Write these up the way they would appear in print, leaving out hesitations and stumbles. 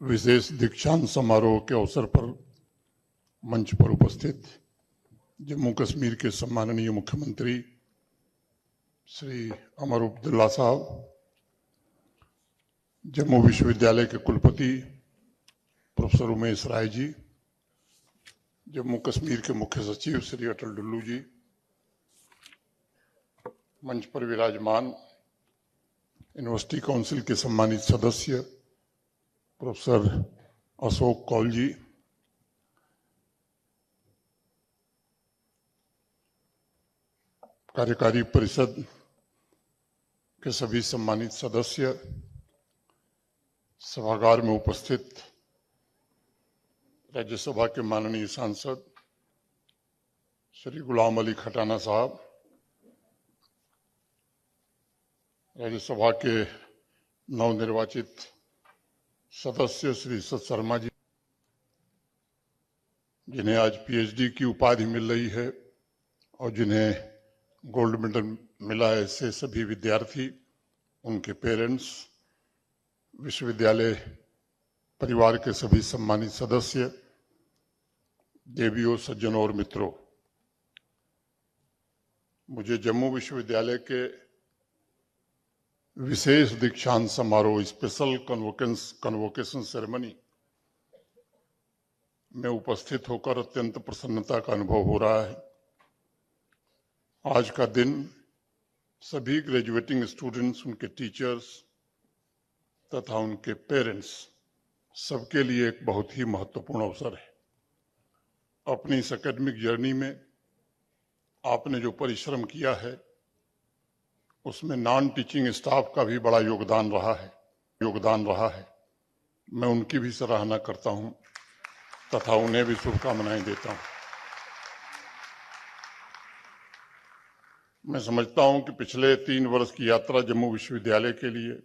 विशेष दीक्षांत समारोह के अवसर पर मंच पर उपस्थित जम्मू कश्मीर के सम्माननीय मुख्यमंत्री श्री अमर अब्दुल्ला साहब, जम्मू विश्वविद्यालय के कुलपति प्रोफेसर उमेश राय जी, जम्मू कश्मीर के मुख्य सचिव श्री अटल डुल्लू जी, मंच पर विराजमान यूनिवर्सिटी काउंसिल के सम्मानित सदस्य प्रोफेसर अशोक कौल जी, कार्यकारी परिषद के सभी सम्मानित सदस्य, सभागार में उपस्थित राज्यसभा के माननीय सांसद श्री गुलाम अली खटाना साहब, राज्यसभा के नवनिर्वाचित सदस्य श्री सत शर्मा जी, जिन्हें आज पीएचडी की उपाधि मिल रही है और जिन्हें गोल्ड मेडल मिला है, ऐसे सभी विद्यार्थी, उनके पेरेंट्स, विश्वविद्यालय परिवार के सभी सम्मानित सदस्य, देवियों, सज्जनों और मित्रों, मुझे जम्मू विश्वविद्यालय के विशेष दीक्षांत समारोह, स्पेशल कन्वोकेशन सेरेमनी में उपस्थित होकर अत्यंत प्रसन्नता का अनुभव हो रहा है। आज का दिन सभी ग्रेजुएटिंग स्टूडेंट्स, उनके टीचर्स तथा उनके पेरेंट्स सबके लिए एक बहुत ही महत्वपूर्ण अवसर है। अपनी इस एकेडमिक जर्नी में आपने जो परिश्रम किया है, उसमें नॉन टीचिंग स्टाफ का भी बड़ा योगदान रहा है। मैं उनकी भी सराहना करता हूं तथा उन्हें भी शुभकामनाएं देता हूं। मैं समझता हूं कि पिछले 3 वर्ष की यात्रा जम्मू विश्वविद्यालय के लिए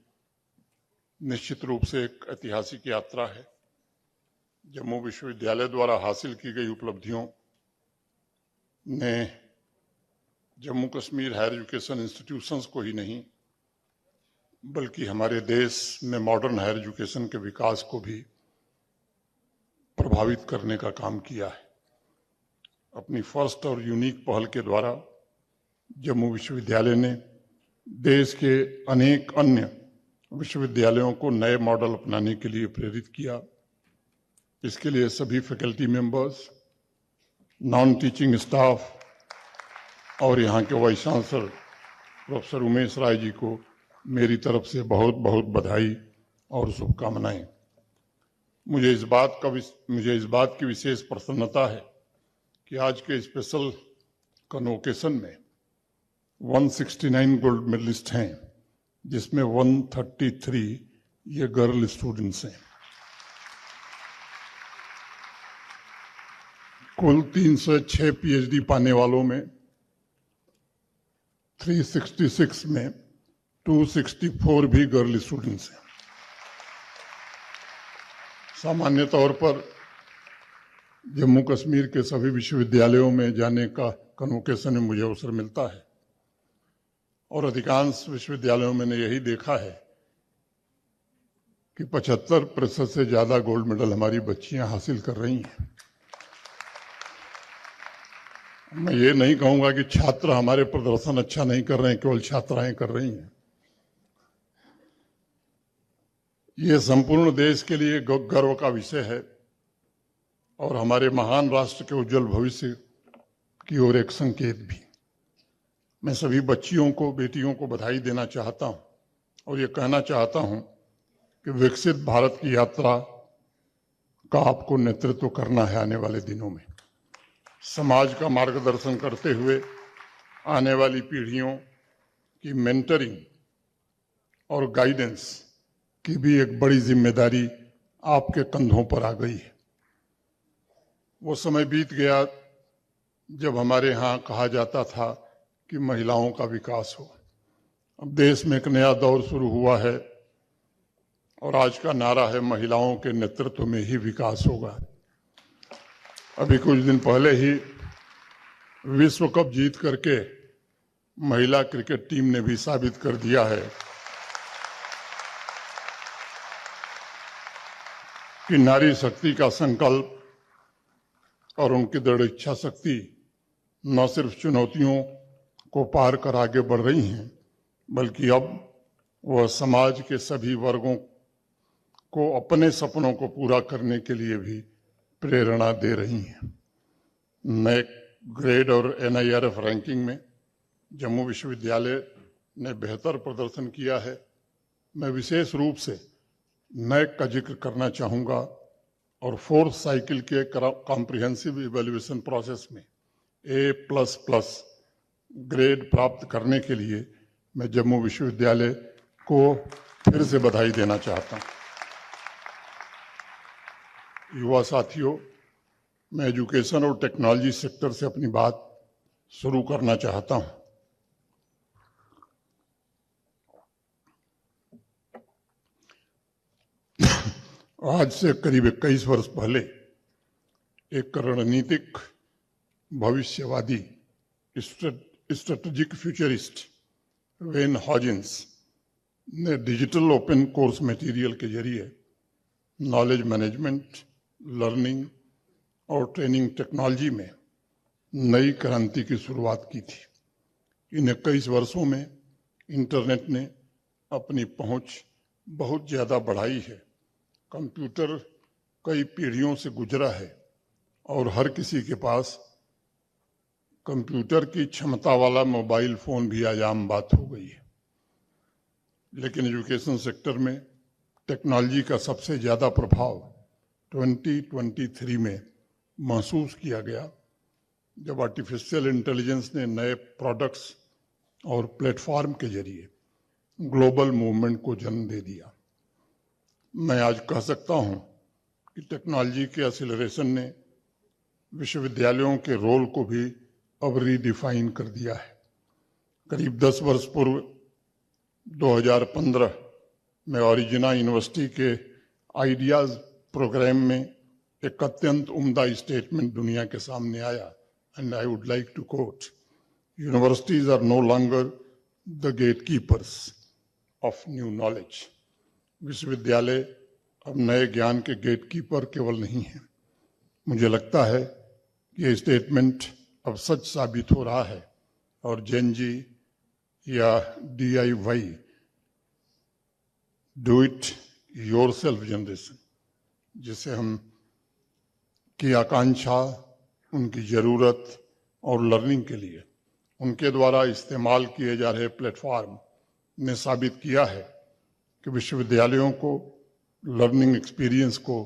निश्चित रूप से एक ऐतिहासिक यात्रा है। जम्मू विश्वविद्यालय द्वारा हासिल की गई उपलब्धियों ने Jammu Kashmir higher education institutions को ही नहीं, बल्कि हमारे देश में मॉडर्न हायर एजुकेशन के विकास को भी प्रभावित करने का काम किया है। अपनी फर्स्ट और यूनिक पहल के द्वारा जम्मू विश्वविद्यालय ने देश के अनेक अन्य विश्वविद्यालयों को नए मॉडल अपनाने के लिए प्रेरित किया। इसके लिए सभी faculty members, non teaching staff और यहाँ के vice chancellor professor Umesh Rai ji को मेरी तरफ से बहुत बहुत बधाई और शुभकामनाएं। मुझे इस बात की विशेष प्रसन्नता है कि आज के स्पेशल कन्वोकेशन में 169 गोल्ड मेडलिस्ट हैं, जिसमें 133 ये गर्ल स्टूडेंट्स हैं। कुल 306 पीएचडी पाने वालों में 366 में 264 भी गर्ल स्टूडेंट्स हैं। सामान्य तौर पर जम्मू कश्मीर के सभी विश्वविद्यालयों में जाने का कन्वोकेशन में मुझे अवसर मिलता है और अधिकांश विश्वविद्यालयों में मैंने यही देखा है कि 75% से ज्यादा गोल्ड मेडल हमारी बच्चियां हासिल कर रही हैं। मैं ये नहीं कहूंगा कि छात्र हमारे प्रदर्शन अच्छा नहीं कर रहे हैं, केवल छात्राएं कर रही हैं। ये संपूर्ण देश के लिए गर्व का विषय है और हमारे महान राष्ट्र के उज्जवल भविष्य की ओर एक संकेत भी। मैं सभी बच्चियों को, बेटियों को बधाई देना चाहता हूं और ये कहना चाहता हूं कि विकसित भारत की यात्रा का आपको नेतृत्व करना है। आने वाले दिनों में समाज का मार्गदर्शन करते हुए आने वाली पीढ़ियों की मेंटरिंग और गाइडेंस की भी एक बड़ी जिम्मेदारी आपके कंधों पर आ गई है। वो समय बीत गया जब हमारे यहाँ कहा जाता था कि महिलाओं का विकास हो। अब देश में एक नया दौर शुरू हुआ है और आज का नारा है, महिलाओं के नेतृत्व में ही विकास होगा। अभी कुछ दिन पहले ही विश्व कप जीत करके महिला क्रिकेट टीम ने भी साबित कर दिया है कि नारी शक्ति का संकल्प और उनकी दृढ़ इच्छा शक्ति न सिर्फ चुनौतियों को पार कर आगे बढ़ रही हैं, बल्कि अब वह समाज के सभी वर्गों को अपने सपनों को पूरा करने के लिए भी प्रेरणा दे रही हैं। नए ग्रेड और NIRF रैंकिंग में जम्मू विश्वविद्यालय ने बेहतर प्रदर्शन किया है। मैं विशेष रूप से नैक का जिक्र करना चाहूँगा और फोर्थ साइकिल के कॉम्प्रिहेंसिव इवैल्यूएशन प्रोसेस में A++ ग्रेड प्राप्त करने के लिए मैं जम्मू विश्वविद्यालय को फिर से बधाई देना चाहता हूँ। युवा साथियों, मैं एजुकेशन और टेक्नोलॉजी सेक्टर से अपनी बात शुरू करना चाहता हूँ। आज से करीब 21 वर्ष पहले एक रणनीतिक भविष्यवादी स्ट्रेटेजिक फ्यूचरिस्ट वेन हॉजिन्स ने डिजिटल ओपन कोर्स मटेरियल के जरिए नॉलेज मैनेजमेंट, लर्निंग और ट्रेनिंग टेक्नोलॉजी में नई क्रांति की शुरुआत की थी। इन 21 वर्षों में इंटरनेट ने अपनी पहुंच बहुत ज़्यादा बढ़ाई है। कंप्यूटर कई पीढ़ियों से गुजरा है और हर किसी के पास कंप्यूटर की क्षमता वाला मोबाइल फ़ोन भी आज आम बात हो गई है। लेकिन एजुकेशन सेक्टर में टेक्नोलॉजी का सबसे ज़्यादा प्रभाव 2023 में महसूस किया गया, जब आर्टिफिशियल इंटेलिजेंस ने नए प्रोडक्ट्स और प्लेटफॉर्म के जरिए ग्लोबल मूवमेंट को जन्म दे दिया। मैं आज कह सकता हूं कि टेक्नोलॉजी के एक्सीलरेशन ने विश्वविद्यालयों के रोल को भी अब रीडिफाइन कर दिया है। करीब 10 वर्ष पूर्व 2015 में ओरिजिना यूनिवर्सिटी के आइडियाज़ प्रोग्राम में एक अत्यंत उम्दा स्टेटमेंट दुनिया के सामने आया, and I would like to quote, universities are no longer the gate keepers of new knowledge. विश्वविद्यालय अब नए ज्ञान के गेट कीपर केवल नहीं है। मुझे लगता है कि ये स्टेटमेंट अब सच साबित हो रहा है और जेन जी या DIY do it yourself generation, जिसे हम की आकांक्षा, उनकी ज़रूरत और लर्निंग के लिए उनके द्वारा इस्तेमाल किए जा रहे प्लेटफॉर्म ने साबित किया है कि विश्वविद्यालयों को लर्निंग एक्सपीरियंस को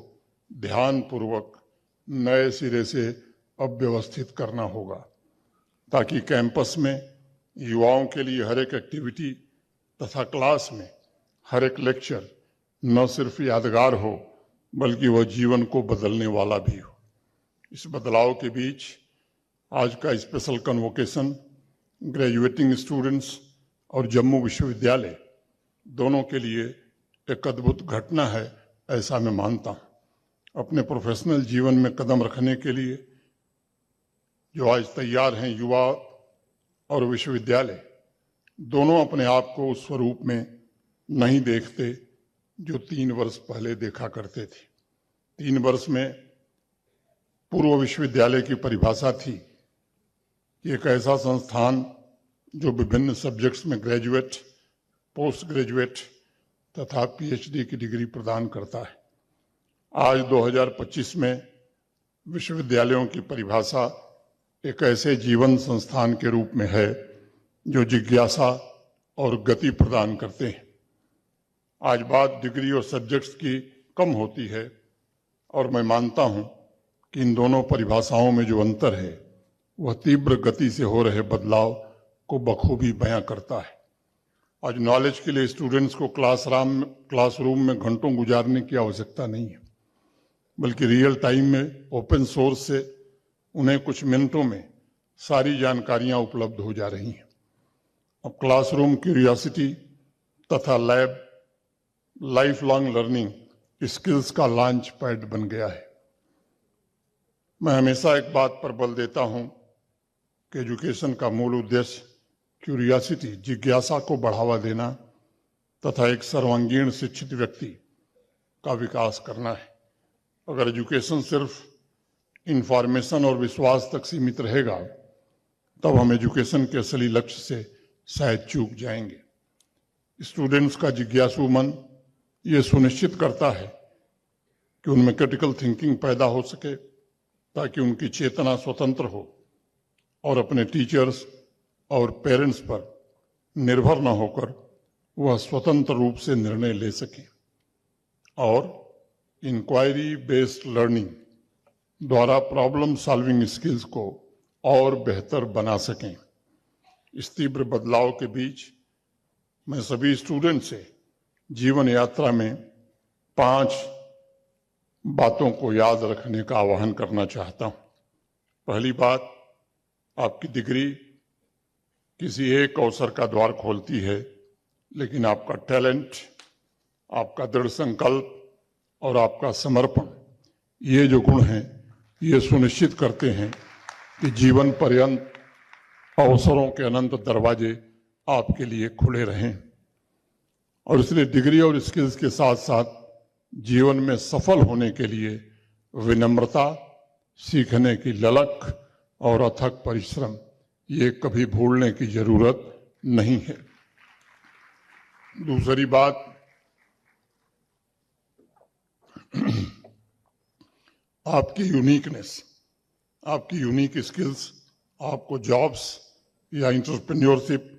ध्यानपूर्वक नए सिरे से अब व्यवस्थित करना होगा, ताकि कैंपस में युवाओं के लिए हर एक एक्टिविटी तथा क्लास में हर एक लेक्चर न सिर्फ यादगार हो, बल्कि वह जीवन को बदलने वाला भी हो। इस बदलाव के बीच आज का स्पेशल कन्वोकेशन ग्रेजुएटिंग स्टूडेंट्स और जम्मू विश्वविद्यालय दोनों के लिए एक अद्भुत घटना है, ऐसा मैं मानता हूँ। अपने प्रोफेशनल जीवन में कदम रखने के लिए जो आज तैयार हैं युवा और विश्वविद्यालय, दोनों अपने आप को उस स्वरूप में नहीं देखते जो 3 वर्ष पहले देखा करते थे। 3 वर्ष में पूर्व विश्वविद्यालय की परिभाषा थी कि एक ऐसा संस्थान जो विभिन्न सब्जेक्ट्स में ग्रेजुएट, पोस्ट ग्रेजुएट तथा PhD की डिग्री प्रदान करता है। आज 2025 में विश्वविद्यालयों की परिभाषा एक ऐसे जीवन संस्थान के रूप में है जो जिज्ञासा और गति प्रदान करते हैं। आज बात डिग्री और सब्जेक्ट्स की कम होती है और मैं मानता हूं कि इन दोनों परिभाषाओं में जो अंतर है वह तीव्र गति से हो रहे बदलाव को बखूबी बयां करता है। आज नॉलेज के लिए स्टूडेंट्स को क्लासरूम में घंटों गुजारने की आवश्यकता नहीं है, बल्कि रियल टाइम में ओपन सोर्स से उन्हें कुछ मिनटों में सारी जानकारियां उपलब्ध हो जा रही हैं। अब क्लासरूम क्यूरियोसिटी तथा lab life long learning skills का लॉन्च पैड बन गया है। मैं हमेशा एक बात पर बल देता हूं कि एजुकेशन का मूल उद्देश्य क्यूरियोसिटी, जिज्ञासा को बढ़ावा देना तथा एक सर्वांगीण शिक्षित व्यक्ति का विकास करना है। अगर एजुकेशन सिर्फ इंफॉर्मेशन और विश्वास तक सीमित रहेगा तब हम एजुकेशन के असली लक्ष्य से शायद चूक जाएंगे। स्टूडेंट्स का जिज्ञासु मन ये सुनिश्चित करता है कि उनमें क्रिटिकल थिंकिंग पैदा हो सके ताकि उनकी चेतना स्वतंत्र हो और अपने टीचर्स और पेरेंट्स पर निर्भर न होकर वह स्वतंत्र रूप से निर्णय ले सकें और इंक्वायरी बेस्ड लर्निंग द्वारा प्रॉब्लम सॉल्विंग स्किल्स को और बेहतर बना सकें। इस तीव्र बदलाव के बीच मैं सभी स्टूडेंट से जीवन यात्रा में 5 बातों को याद रखने का आह्वान करना चाहता हूं। पहली बात, आपकी डिग्री किसी एक अवसर का द्वार खोलती है, लेकिन आपका टैलेंट, आपका दृढ़ संकल्प और आपका समर्पण, ये जो गुण हैं, ये सुनिश्चित करते हैं कि जीवन पर्यंत अवसरों के अनंत दरवाजे आपके लिए खुले रहें। और इसलिए डिग्री और स्किल्स के साथ साथ जीवन में सफल होने के लिए विनम्रता, सीखने की ललक और अथक परिश्रम, ये कभी भूलने की जरूरत नहीं है। दूसरी बात, आपकी यूनिकनेस, आपकी यूनिक स्किल्स आपको जॉब्स या एंटरप्रेन्योरशिप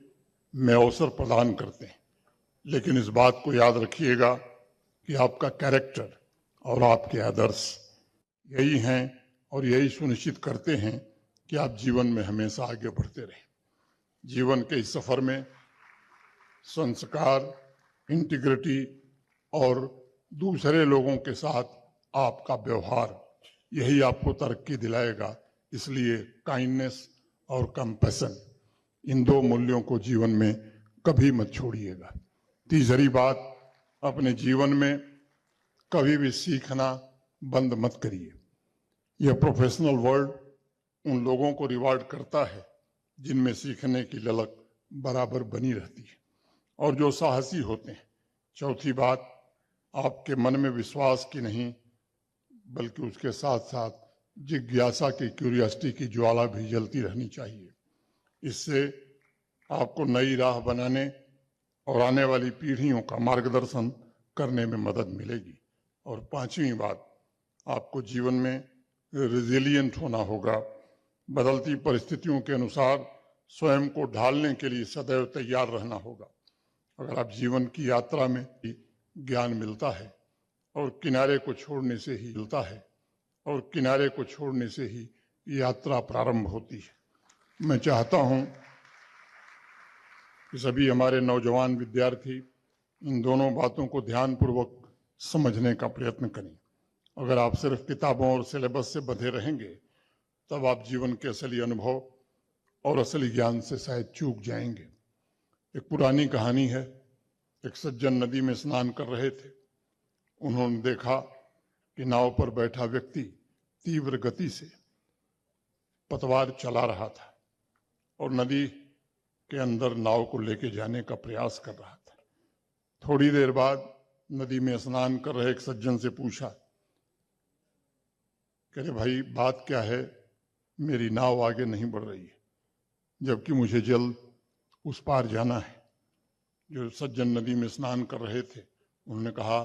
में अवसर प्रदान करते हैं, लेकिन इस बात को याद रखिएगा कि आपका कैरेक्टर और आपके आदर्श यही हैं और यही सुनिश्चित करते हैं कि आप जीवन में हमेशा आगे बढ़ते रहें। जीवन के इस सफर में संस्कार, इंटीग्रिटी और दूसरे लोगों के साथ आपका व्यवहार, यही आपको तरक्की दिलाएगा। इसलिए काइंडनेस और कंपैशन, इन 2 मूल्यों को जीवन में कभी मत छोड़िएगा। तीसरी बात, अपने जीवन में कभी भी सीखना बंद मत करिए। यह प्रोफेशनल वर्ल्ड उन लोगों को रिवार्ड करता है जिनमें सीखने की ललक बराबर बनी रहती है और जो साहसी होते हैं। चौथी बात, आपके मन में विश्वास की नहीं बल्कि उसके साथ साथ जिज्ञासा की, क्यूरियोसिटी की ज्वाला भी जलती रहनी चाहिए। इससे आपको नई राह बनाने और आने वाली पीढ़ियों का मार्गदर्शन करने में मदद मिलेगी। और 5वीं बात, आपको जीवन में रेजिलिएंट होना होगा। बदलती परिस्थितियों के अनुसार स्वयं को ढालने के लिए सदैव तैयार रहना होगा। अगर आप जीवन की यात्रा में ज्ञान मिलता है और किनारे को छोड़ने से ही मिलता है और किनारे को छोड़ने से ही यात्रा प्रारंभ होती है। मैं चाहता हूं कि सभी हमारे नौजवान विद्यार्थी इन दोनों बातों को ध्यानपूर्वक समझने का प्रयत्न करें। अगर आप सिर्फ किताबों और सिलेबस से बंधे रहेंगे तब आप जीवन के असली अनुभव और असली ज्ञान से शायद चूक जाएंगे। एक पुरानी कहानी है, एक सज्जन नदी में स्नान कर रहे थे। उन्होंने देखा कि नाव पर बैठा व्यक्ति तीव्र गति से पतवार चला रहा था और नदी के अंदर नाव को लेके जाने का प्रयास कर रहा था। थोड़ी देर बाद नदी में स्नान कर रहे एक सज्जन से पूछा, कह रहे भाई बात क्या है, मेरी नाव आगे नहीं बढ़ रही है जबकि मुझे जल्द उस पार जाना है। जो सज्जन नदी में स्नान कर रहे थे उन्होंने कहा,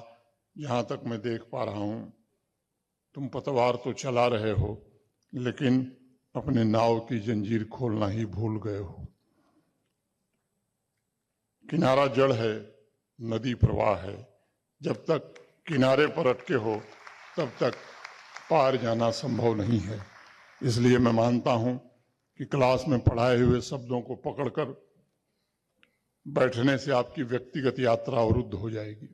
जहां तक मैं देख पा रहा हूं तुम पतवार तो चला रहे हो लेकिन अपने नाव की जंजीर खोलना ही भूल गए हो। किनारा जड़ है, नदी प्रवाह है। जब तक किनारे पर अटके हो तब तक पार जाना संभव नहीं है। इसलिए मैं मानता हूं कि क्लास में पढ़ाए हुए शब्दों को पकड़कर बैठने से आपकी व्यक्तिगत यात्रा अवरुद्ध हो जाएगी।